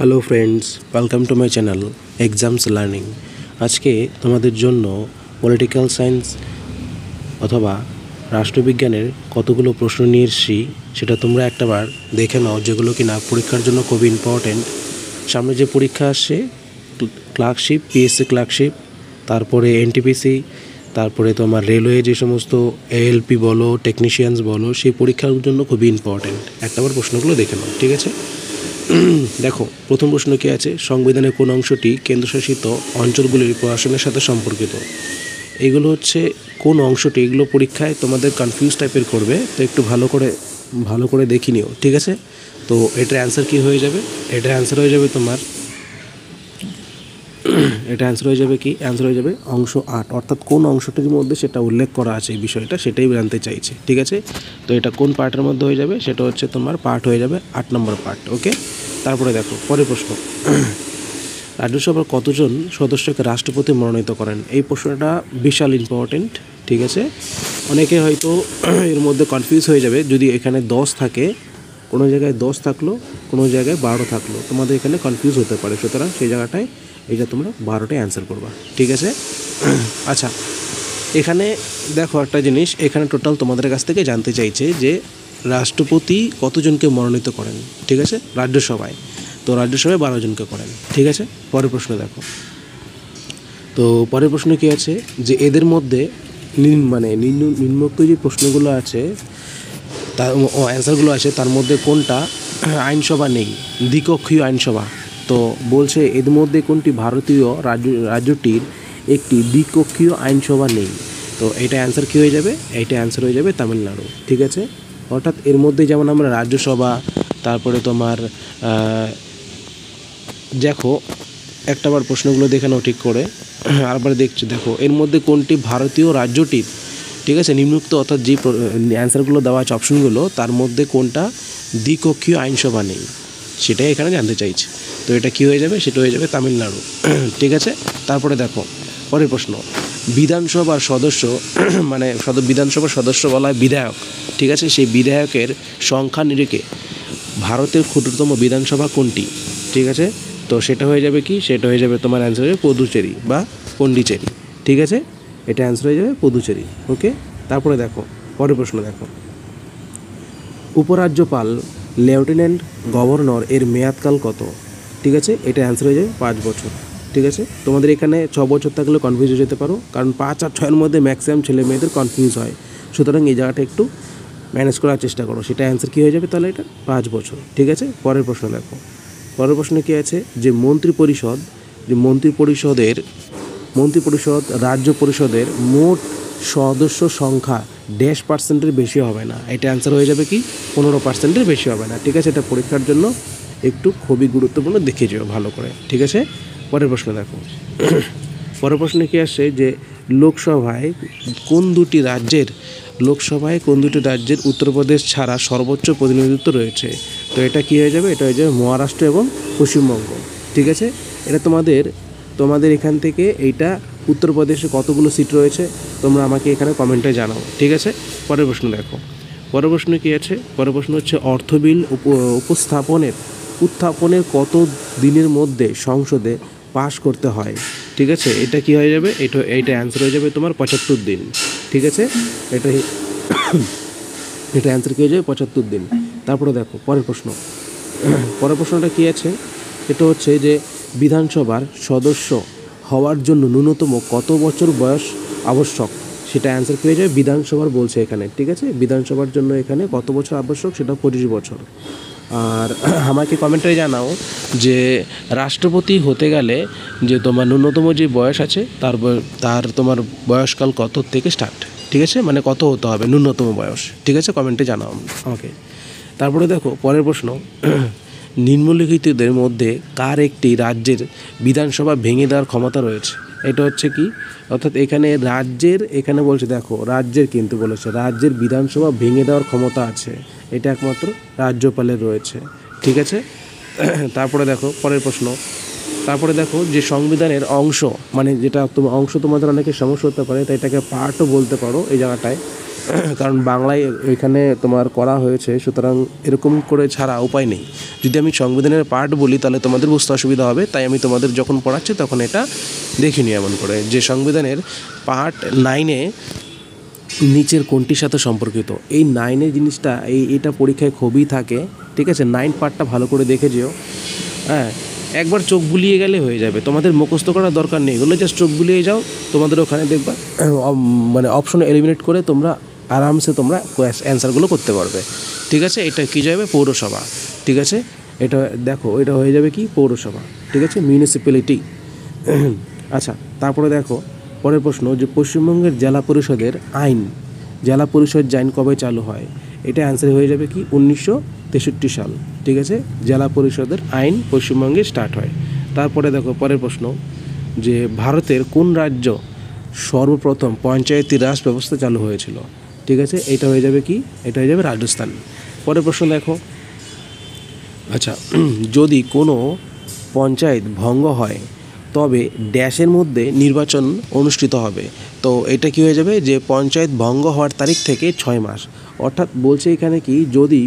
Hello friends, welcome to my channel exams learning. আজকে তোমাদের জন্য পলিটিক্যাল সায়েন্স অথবা রাষ্ট্রবিজ্ঞানের কতগুলো প্রশ্ন নিয়ে এসেছি, সেটা তোমরা একটাবার দেখে নাও, যেগুলো কিনা পরীক্ষার জন্য খুবই ইম্পর্ট্যান্ট। সামনে যে পরীক্ষা আসছে, ক্লার্কশিপ, পিএসসি ক্লার্কশিপ, তারপরে এনটিপিসি, তারপরে তোমার রেলওয়ে যে সমস্ত এএলপি বলো, টেকনিশিয়ানস বলো, সেই পরীক্ষার জন্য খুবই ইম্পর্ট্যান্ট। একটাবার প্রশ্নগুলো দেখে নাও, ঠিক আছে? দেখো, প্রথম প্রশ্ন কী আছে, সংবিধানের কোন অংশটি কেন্দ্রশাসিত অঞ্চলগুলির প্রশাসনের সাথে সম্পর্কিত? এগুলো হচ্ছে কোন অংশটি, এগুলো পরীক্ষায় তোমাদের কনফিউজ টাইপের করবে, তো একটু ভালো করে দেখি নিও, ঠিক আছে? তো এটার অ্যান্সার কী হয়ে যাবে? এটার অ্যান্সার হয়ে যাবে তোমার অ্যান্সার হয়ে যাবে অংশ 8, অর্থাৎ কোন অংশটির মধ্যে সেটা উল্লেখ করা আছে এই বিষয়টা, সেটাই জানতে চাইছে, ঠিক আছে? তো এটা কোন পার্টের মধ্যে হয়ে যাবে? সেটা হচ্ছে তোমার পার্ট হয়ে যাবে 8 নম্বর পার্ট, ওকে? তারপরে দেখো পরের প্রশ্ন, রাজ্যসভার কতজন সদস্যকে রাষ্ট্রপতি মনোনীত করেন? এই প্রশ্নটা বিশাল ইম্পর্টেন্ট, ঠিক আছে? অনেকে হয়তো এর মধ্যে কনফিউজ হয়ে যাবে, যদি এখানে 10 থাকে, কোনো জায়গায় 10 থাকলো, কোনো জায়গায় 12 থাকলো, তোমাদের এখানে কনফিউজ হতে পারে। সুতরাং সেই জায়গাটায় এটা তোমরা 12টায় অ্যান্সার করবা, ঠিক আছে? আচ্ছা, এখানে দেখো একটা জিনিস, এখানে টোটাল তোমাদের কাছ থেকে জানতে চাইছে যে রাষ্ট্রপতি কতজনকে মনোনীত করেন, ঠিক আছে, রাজ্যসভায়। তো রাজ্যসভায় 12 জনকে করেন, ঠিক আছে? পরের প্রশ্ন দেখো, তো পরের প্রশ্ন কী আছে, যে এদের মধ্যে নিম্নোক্ত যে প্রশ্নগুলো আছে, তার অ্যান্সারগুলো আছে, তার মধ্যে কোনটা আইনসভা নেই, দ্বিকক্ষীয় আইনসভা? তো বলছে এর মধ্যে কোনটি ভারতীয় রাজ্যটির একটি দ্বিকক্ষীয় আইনসভা নেই? তো এটা অ্যান্সার কী হয়ে যাবে? এইটা অ্যান্সার হয়ে যাবে তামিলনাড়ু, ঠিক আছে? অর্থাৎ এর মধ্যে যেমন আমরা রাজ্যসভা, তারপরে তোমার দেখো একটাবার প্রশ্নগুলো দেখে নাও ঠিক করে, আরবার দেখছি। দেখো এর মধ্যে কোনটি ভারতীয় রাজ্যটির, ঠিক আছে, নিম্নোক্ত অর্থাৎ যে অ্যান্সারগুলো দেওয়া আছে অপশনগুলো, তার মধ্যে কোনটা দ্বিকক্ষীয় আইনসভা নেই, সেটাই এখানে জানতে চাইছে। তো এটা কী হয়ে যাবে? সেটা হয়ে যাবে তামিলনাড়ু, ঠিক আছে? তারপরে দেখো পরের প্রশ্ন, বিধানসভার সদস্য বিধানসভার সদস্য বলা হয় বিধায়ক, ঠিক আছে? সেই বিধায়কের সংখ্যা নিরিখে ভারতের ক্ষুদ্রতম বিধানসভা কোনটি, ঠিক আছে? তো সেটা হয়ে যাবে কি? সেটা হয়ে যাবে তোমার অ্যান্সার হয়ে পুদুচেরি বা পন্ডিচেরি, ঠিক আছে? এটা অ্যান্সার হয়ে যাবে পুদুচেরি, ওকে? তারপরে দেখো পরের প্রশ্ন, দেখো উপরাজ্যপাল লেফটেন্যান্ট গভর্নর এর মেয়াদকাল কত? ঠিক আছে, এটা অ্যান্সার হয়ে যাবে 5 বছর, ঠিক আছে? তোমাদের এখানে 6 বছর থাকলে কনফিউজ হয়ে যেতে পারো, কারণ 5 আর 6-এর মধ্যে ম্যাক্সিমাম ছেলে মেয়েদের কনফিউজ হয়। সুতরাং এই জায়গাটা একটু ম্যানেজ করার চেষ্টা করো। সেটা অ্যান্সার কী হয়ে যাবে তাহলে? এটা 5 বছর, ঠিক আছে? পরের প্রশ্ন দেখো, পরের প্রশ্নে কী আছে, যে মন্ত্রিপরিষদ রাজ্য পরিষদের মোট সদস্য সংখ্যা %% বেশি হবে না। এটা অ্যান্সার হয়ে যাবে কি? 15%-এর বেশি হবে না, ঠিক আছে? এটা পরীক্ষার জন্য একটু খুবই গুরুত্বপূর্ণ, দেখে যেও ভালো করে, ঠিক আছে? পরের প্রশ্ন দেখো, পরের প্রশ্নে কী আসছে, যে লোকসভায় কোন দুটি রাজ্যের উত্তরপ্রদেশ ছাড়া সর্বোচ্চ প্রতিনিধিত্ব রয়েছে? তো এটা কী হয়ে যাবে? এটা হয়ে যাবে মহারাষ্ট্র এবং পশ্চিমবঙ্গ, ঠিক আছে? এটা তোমাদের এখান থেকে এইটা উত্তরপ্রদেশে কতগুলো সিট রয়েছে তোমরা আমাকে এখানে কমেন্টে জানাও, ঠিক আছে? পরের প্রশ্ন দেখো, পরের প্রশ্ন কী আছে? পরের প্রশ্ন হচ্ছে অর্থ বিল উত্থাপনের কত দিনের মধ্যে সংসদে পাশ করতে হয়? ঠিক আছে, এটা কি হয়ে যাবে? এইটা অ্যান্সার হয়ে যাবে তোমার 75 দিন, ঠিক আছে? এটা অ্যান্সার কী হয়ে যাবে? 75 দিন। তারপরে দেখো পরের প্রশ্নটা কী আছে? এটা হচ্ছে যে বিধানসভার সদস্য হওয়ার জন্য ন্যূনতম কত বছর বয়স আবশ্যক? সেটা অ্যান্সার পেয়ে যাবে বিধানসভার বলছে এখানে, ঠিক আছে? বিধানসভার জন্য এখানে কত বছর আবশ্যক? সেটা 25 বছর। আর আমাকে কমেন্টে জানাও যে রাষ্ট্রপতি হতে গেলে যে তোমার ন্যূনতম যে বয়স আছে তার তোমার বয়সকাল কত থেকে স্টার্ট, ঠিক আছে? মানে কত হতে হবে ন্যূনতম বয়স, ঠিক আছে? কমেন্টে জানাও আমাকে। তারপরে দেখো পরের প্রশ্ন, নিম্নলিখিতদের মধ্যে কার একটি রাজ্যের বিধানসভা ভেঙে দেওয়ার ক্ষমতা রয়েছে? এটা হচ্ছে কি? অর্থাৎ এখানে বলছে, দেখো রাজ্যের কিন্তু বলেছে, রাজ্যের বিধানসভা ভেঙে দেওয়ার ক্ষমতা আছে, এটা একমাত্র রাজ্যপালের রয়েছে, ঠিক আছে? তারপরে দেখো পরের প্রশ্ন, তারপরে দেখো যে সংবিধানের অংশ, যেটা অংশ তোমাদের অনেকে সমস্যা হতে পারে, তাই এটাকে পার্টও বলতে পারো এই জায়গাটায়। কারণ বাংলায় এখানে তোমার করা হয়েছে, সুতরাং এরকম করে ছাড়া উপায় নেই। যদি আমি সংবিধানের পার্ট বলি তাহলে তোমাদের বুঝতে অসুবিধা হবে, তাই আমি তোমাদের যখন পড়াচ্ছি তখন এটা দেখিনি এমন করে যে সংবিধানের পার্ট 9-এ নিচের কোনটির সাথে সম্পর্কিত। এই 9-এর জিনিসটা এটা পরীক্ষায় খুবই থাকে, ঠিক আছে। 9 পার্টটা ভালো করে দেখে যেও, হ্যাঁ। একবার চোখ বুলিয়ে গেলে হয়ে যাবে, তোমাদের মুখস্থ করার দরকার নেই, এগুলো জাস্ট চোখ বুলিয়ে যাও, তোমাদের ওখানে দেখবা মানে অপশন এলিমিনেট করে তোমরা আরামসে তোমরা অ্যান্সারগুলো করতে পারবে, ঠিক আছে। এটা কী যাবে, পৌরসভা, ঠিক আছে। এটা দেখো, এটা হয়ে যাবে কি, পৌরসভা, ঠিক আছে, মিউনিসিপ্যালিটি। আচ্ছা, তারপরে দেখো পরের প্রশ্ন, যে পশ্চিমবঙ্গের জেলা পরিষদের আইন, জেলা পরিষদ আইন কবে চালু হয়? এটা অ্যান্সার হয়ে যাবে কি, 1963 সাল, ঠিক আছে। জেলা পরিষদের আইন পশ্চিমবঙ্গে স্টার্ট হয়। তারপরে দেখো পরের প্রশ্ন, যে ভারতের কোন রাজ্য সর্বপ্রথম পঞ্চায়েতি রাজ ব্যবস্থা চালু হয়েছিল? ঠিক আছে, এটা হয়ে যাবে কি, এটা হয়ে যাবে রাজস্থান। পরের প্রশ্ন দেখো, আচ্ছা, যদি কোনো পঞ্চায়েত ভঙ্গ হয় তবে ড্যাশের মধ্যে নির্বাচন অনুষ্ঠিত হবে। তো এটা কি হয়ে যাবে, যে পঞ্চায়েত ভঙ্গ হওয়ার তারিখ থেকে 6 মাস। অর্থাৎ বলছে এখানে কি, যদি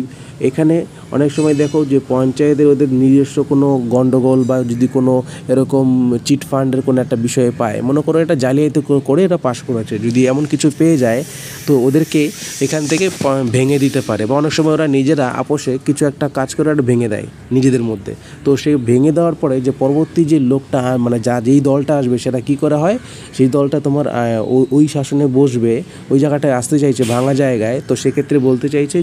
এখানে অনেক সময় দেখো যে পঞ্চায়েতের ওদের নিজস্ব কোনো গণ্ডগোল বা যদি কোনো এরকম চিট ফান্ডের কোনো একটা বিষয়ে পায়, মনে করো এটা জালিয়াতি করে এটা পাস করেছে, যদি এমন কিছু পেয়ে যায় তো ওদেরকে এখান থেকে ভেঙে দিতে পারে, বা অনেক সময় ওরা নিজেরা আপোষে কিছু একটা কাজ করে ওটা ভেঙে দেয় নিজেদের মধ্যে। তো সেই ভেঙে দেওয়ার পরে যে পরবর্তী যে লোকটা মানে যেই দলটা আসবে সেটা কি করা হয়, সেই দলটা তোমার ওই শাসনে বসবে, ওই জায়গাটায় আসতে চাইছে ভাঙা জায়গায়, তো সেক্ষেত্রে বলতে চাইছে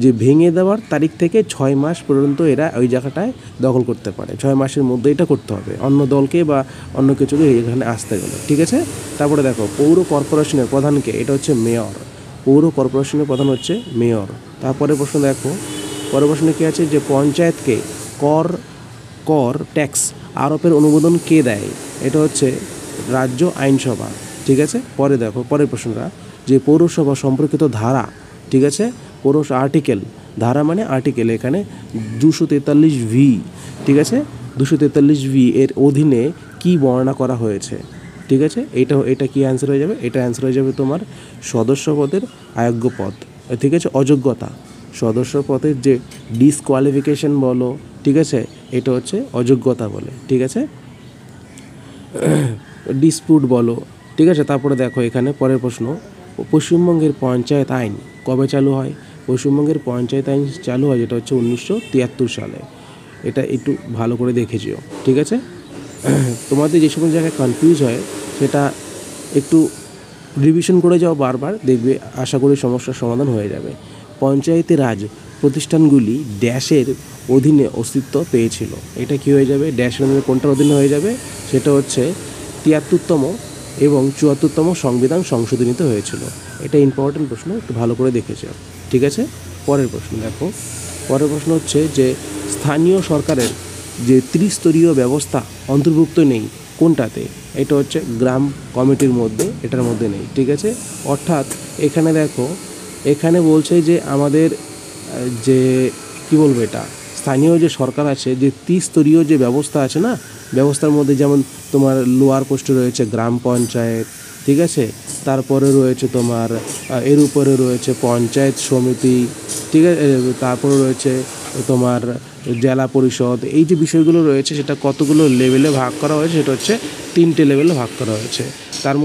যে ভেঙে দেওয়ার তারিখ থেকে 6 মাস পর্যন্ত এরা ওই জায়গাটায় দখল করতে পারে। 6 মাসের মধ্যে এটা করতে হবে অন্য দলকে বা অন্য কিছুকে এখানে আসতে গেলে, ঠিক আছে। তারপরে দেখো পৌর কর্পোরেশনের প্রধানকে, এটা হচ্ছে মেয়র, পৌর কর্পোরেশনের প্রধান হচ্ছে মেয়র। তারপরে প্রশ্ন দেখো, পরের প্রশ্নে কী আছে, যে পঞ্চায়েতকে কর ট্যাক্স আরোপের অনুমোদন কে দেয়? এটা হচ্ছে রাজ্য আইনসভা, ঠিক আছে। পরে দেখো পরের প্রশ্নটা, যে পৌরসভা সম্পর্কিত ধারা, ঠিক আছে, আর্টিকেল, ধারা মানে আর্টিকেল, এখানে 243V, ঠিক আছে, 243V এর অধীনে কি বর্ণনা করা হয়েছে? ঠিক আছে, এটা কি অ্যান্সার হয়ে যাবে? এটা অ্যান্সার হয়ে যাবে তোমার সদস্য পদের অযোগ্য পদ, ঠিক আছে, অযোগ্যতা, সদস্য পদের যে ডিসকোয়ালিফিকেশন বলো, ঠিক আছে, এটা হচ্ছে অযোগ্যতা বলে, ঠিক আছে, ডিসপিউট বলো, ঠিক আছে। তারপরে দেখো এখানে পরের প্রশ্ন, পশ্চিমবঙ্গের পঞ্চায়েত আইন কবে চালু হয়? পশ্চিমবঙ্গের পঞ্চায়েত আইন চালু হয় যেটা হচ্ছে 1973 সালে। এটা একটু ভালো করে দেখে যেও, ঠিক আছে। তোমাদের যে সমস্ত জায়গায় কনফিউজ হয় সেটা একটু রিভিশন করে যাও বারবার, দেখবে আশা করি সমস্যার সমাধান হয়ে যাবে। পঞ্চায়েতি রাজ প্রতিষ্ঠানগুলি ড্যাশের অধীনে অস্তিত্ব পেয়েছিল। এটা কি হয়ে যাবে, ড্যাশের অধীনে কোনটার অধীনে হয়ে যাবে? সেটা হচ্ছে 73তম এবং 74তম সংবিধান সংশোধনীতে হয়েছিল। এটা ইম্পর্টেন্ট প্রশ্ন, একটু ভালো করে দেখে যাও, ঠিক আছে। পরের প্রশ্ন দেখো, পরের প্রশ্ন হচ্ছে যে স্থানীয় সরকারের যে ত্রিস্তরীয় ব্যবস্থা অন্তর্ভুক্ত নেই কোনটাতে? এটা হচ্ছে গ্রাম কমিটির মধ্যে, এটার মধ্যে নেই, ঠিক আছে। অর্থাৎ এখানে দেখো, এখানে বলছে যে আমাদের যে কী বলবো, এটা স্থানীয় যে সরকার আছে, যে ত্রিস্তরীয় যে ব্যবস্থা আছে না, ব্যবস্থার মধ্যে যেমন তোমার লোয়ার পোস্টে রয়েছে গ্রাম পঞ্চায়েত, ঠিক আছে, তারপরে রয়েছে তোমার এর উপরে রয়েছে পঞ্চায়েত সমিতি, ঠিক আছে, তারপরে রয়েছে তোমার জেলা পরিষদ। এই যে বিষয়গুলো রয়েছে সেটা কতগুলো লেভেলে ভাগ করা হয়েছে, সেটা হচ্ছে 3টে লেভেলে ভাগ করা হয়েছে। তার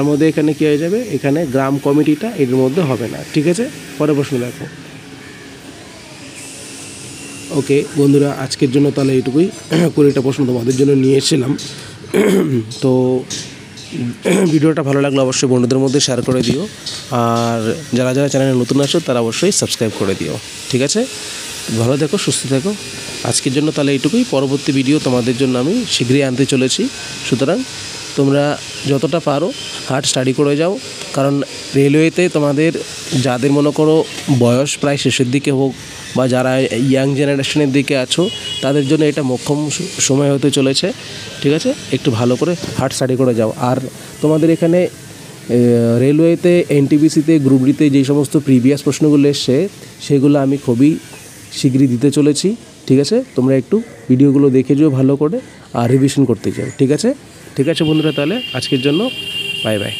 মধ্যে এখানে কী হয়ে যাবে, এখানে গ্রাম কমিটিটা এর মধ্যে হবে না, ঠিক আছে। পরের প্রশ্ন দেখো। ওকে বন্ধুরা, আজকের জন্য তাহলে এইটুকুই, 20টা প্রশ্ন তোমাদের জন্য নিয়ে এসেছিলাম। তো ভিডিওটা ভালো লাগলে অবশ্যই বন্ধুদের মধ্যে শেয়ার করে দিও, আর যারা যারা চ্যানেলে নতুন আসো তারা অবশ্যই সাবস্ক্রাইব করে দিও, ঠিক আছে। ভালো থেকো, সুস্থ থেকো। আজকের জন্য তাহলে এইটুকুই, পরবর্তী ভিডিও তোমাদের জন্য আমি শীঘ্রই আনতে চলেছি। সুতরাং তোমরা যতটা পারো হার্ড স্টাডি করে যাও, কারণ রেলওয়েতে তোমাদের যাদের মনে করো বয়স প্রায় শেষের দিকে হোক বা যারা ইয়াং জেনারেশনের দিকে আছো, তাদের জন্য এটা মোক্ষম সময় হতে চলেছে, ঠিক আছে। একটু ভালো করে হার্ড স্টাডি করে যাও। আর তোমাদের এখানে রেলওয়েতে, এনটিপিসিতে, গ্রুপ ডিতে যেই সমস্ত প্রিভিয়াস প্রশ্নগুলো এসছে সেগুলো আমি খুবই শীঘ্রই দিতে চলেছি, ঠিক আছে। তোমরা একটু ভিডিওগুলো দেখে যেও ভালো করে, আর রিভিশন করতে চাও, ঠিক আছে। ঠিক আছে বন্ধুরা, তাহলে আজকের জন্য বাই বাই।